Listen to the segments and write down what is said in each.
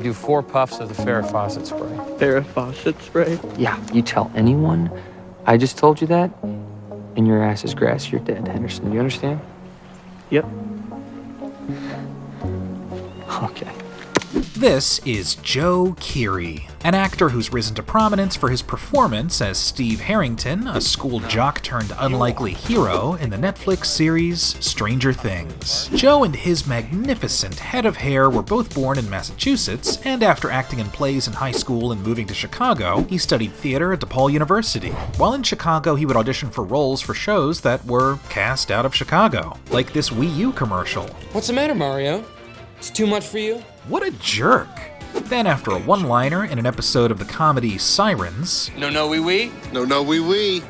You do 4 puffs of the Farrah Fawcett spray. Farrah Fawcett spray? Yeah, you tell anyone I just told you that, and your ass is grass, you're dead, Henderson. You understand? Yep. Okay. This is Joe Keery, an actor who's risen to prominence for his performance as Steve Harrington, a school jock turned unlikely hero in the Netflix series Stranger Things. Joe and his magnificent head of hair were both born in Massachusetts, and after acting in plays in high school and moving to Chicago, he studied theater at DePaul University. While in Chicago, he would audition for roles for shows that were cast out of Chicago, like this Wii U commercial. What's the matter, Mario? It's too much for you? What a jerk. Then, after a one-liner in an episode of the comedy Sirens, No, wee.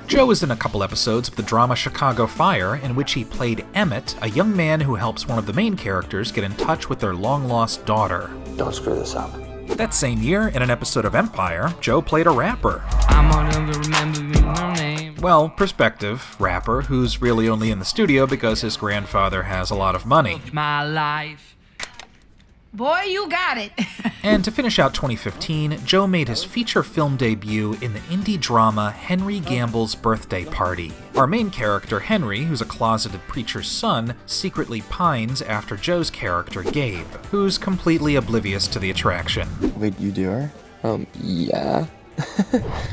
Joe was in a couple episodes of the drama Chicago Fire, in which he played Emmett, a young man who helps one of the main characters get in touch with their long-lost daughter. Don't screw this up. That same year, in an episode of Empire, Joe played a rapper. Well, perspective rapper, who's really only in the studio because his grandfather has a lot of money. My life. Boy, you got it. And to finish out 2015, Joe made his feature film debut in the indie drama Henry Gamble's Birthday Party. Our main character, Henry, who's a closeted preacher's son, secretly pines after Joe's character, Gabe, who's completely oblivious to the attraction. Wait, you do her? Yeah.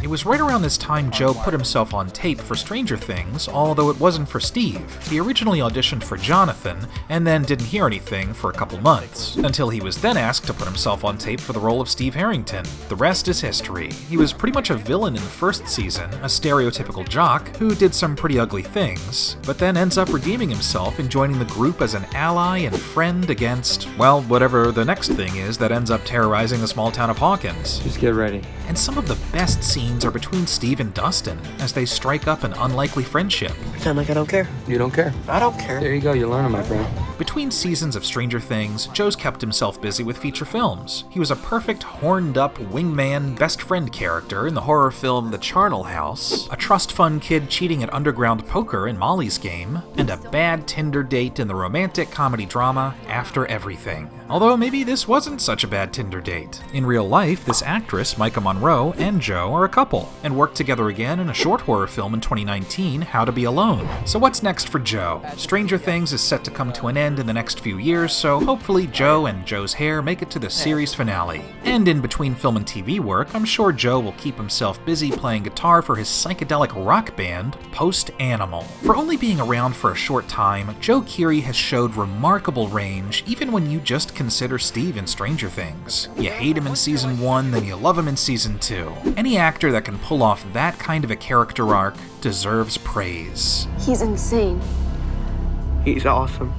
It was right around this time Joe put himself on tape for Stranger Things, although it wasn't for Steve. He originally auditioned for Jonathan, and then didn't hear anything for a couple months, until he was then asked to put himself on tape for the role of Steve Harrington. The rest is history. He was pretty much a villain in the first season, a stereotypical jock who did some pretty ugly things, but then ends up redeeming himself and joining the group as an ally and friend against, well, whatever the next thing is that ends up terrorizing the small town of Hawkins. Just get ready. And some of the best scenes are between Steve and Dustin, as they strike up an unlikely friendship. Pretend like I don't care. You don't care. I don't care. There you go, you're learning, my friend. Between seasons of Stranger Things, Joe's kept himself busy with feature films. He was a perfect horned-up wingman best friend character in the horror film The Charnel House, a trust fund kid cheating at underground poker in Molly's Game, and a bad Tinder date in the romantic comedy drama After Everything. Although maybe this wasn't such a bad Tinder date. In real life, this actress, Micah Monroe, and Joe are a couple, and worked together again in a short horror film in 2019, How to Be Alone. So what's next for Joe? Stranger Things is set to come to an end in the next few years, so hopefully Joe and Joe's hair make it to the series finale. And in between film and TV work, I'm sure Joe will keep himself busy playing guitar for his psychedelic rock band, Post Animal. For only being around for a short time, Joe Keery has showed remarkable range even when you just consider Steve in Stranger Things. You hate him in season 1, then you love him in season 2. Any actor that can pull off that kind of a character arc deserves praise. He's insane. He's awesome.